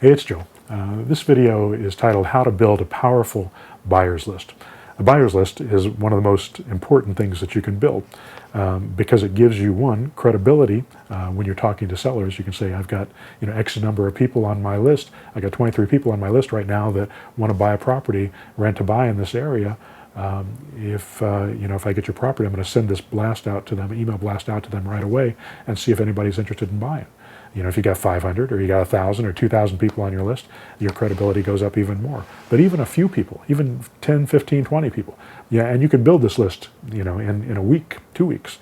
Hey, it's Joe. This video is titled How to Build a Powerful Buyer's List. A buyer's list is one of the most important things that you can build because it gives you, one, credibility. When you're talking to sellers, you can say, I've got X number of people on my list. I got 23 people on my list right now that want to buy a property, rent to buy in this area. If I get your property, I'm going to send this blast out to them, email blast out to them right away and see if anybody's interested in buying. If you got 500 or you got 1,000 or 2,000 people on your list, your credibility goes up even more. But even a few people, even 10, 15, 20 people, and you can build this list, in a week, 2 weeks,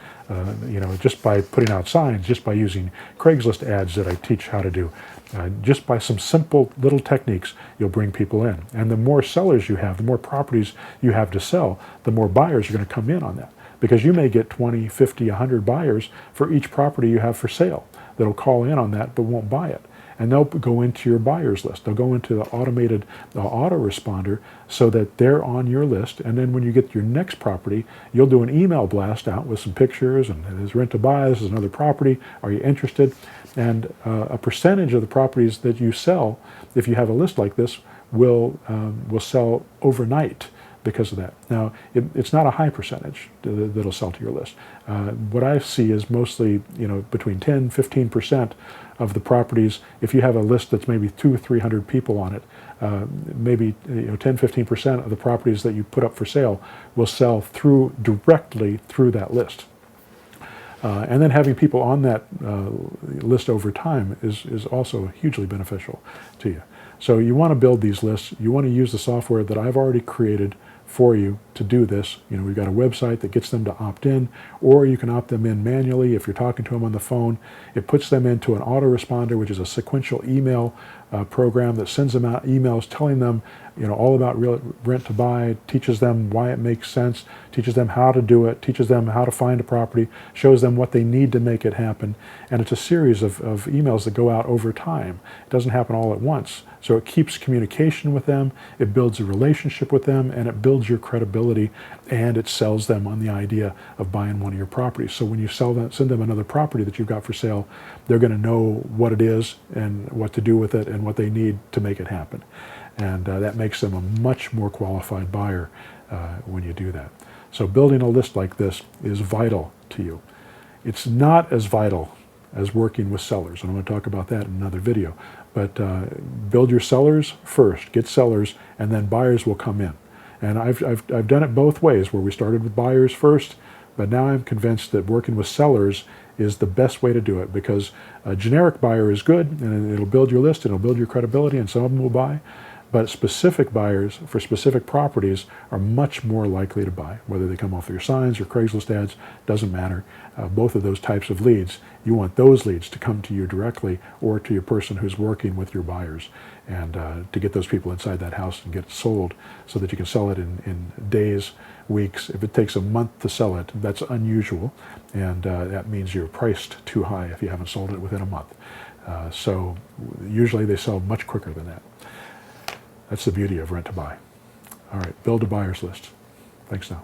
just by putting out signs, just by using Craigslist ads that I teach how to do. Just by some simple little techniques, you'll bring people in. And the more sellers you have, the more properties you have to sell, the more buyers are going to come in on that. Because you may get 20, 50, 100 buyers for each property you have for sale that'll call in on that but won't buy it. And they'll go into your buyer's list. They'll go into the automated autoresponder so that they're on your list. And then when you get your next property, you'll do an email blast out with some pictures and there's rent to buy, this is another property, are you interested? And a percentage of the properties that you sell, if you have a list like this, will sell overnight because of that. Now, it's not a high percentage that'll sell to your list. What I see is mostly, between 10, 15% of the properties, if you have a list that's maybe 200 or 300 people on it, maybe 10, 15% of the properties that you put up for sale will sell directly through that list. And then having people on that list over time is also hugely beneficial to you. So you want to build these lists. You want to use the software that I've already created for you to do this. We've got a website that gets them to opt in, or you can opt them in manually if you're talking to them on the phone. It puts them into an autoresponder, which is a sequential email program that sends them out emails telling them all about rent to buy, teaches them why it makes sense, teaches them how to do it, teaches them how to find a property, shows them what they need to make it happen. And it's a series of emails that go out over time. It doesn't happen all at once. So it keeps communication with them, it builds a relationship with them, and it builds your credibility, and it sells them on the idea of buying one of your properties. So when you send them another property that you've got for sale, they're going to know what it is and what to do with it and what they need to make it happen. And that makes them a much more qualified buyer when you do that. So building a list like this is vital to you. It's not as vital as working with sellers, and I'm going to talk about that in another video. But build your sellers first, get sellers, and then buyers will come in. And I've done it both ways, where we started with buyers first, but now I'm convinced that working with sellers is the best way to do it, because a generic buyer is good, and it'll build your list, it'll build your credibility, and some of them will buy. But specific buyers for specific properties are much more likely to buy, whether they come off your signs or Craigslist ads, doesn't matter. Both of those types of leads, you want those leads to come to you directly or to your person who's working with your buyers, and to get those people inside that house and get it sold so that you can sell it in days, weeks. If it takes a month to sell it, that's unusual, and that means you're priced too high if you haven't sold it within a month. So usually they sell much quicker than that. That's the beauty of rent to buy. All right, build a buyer's list. Thanks now.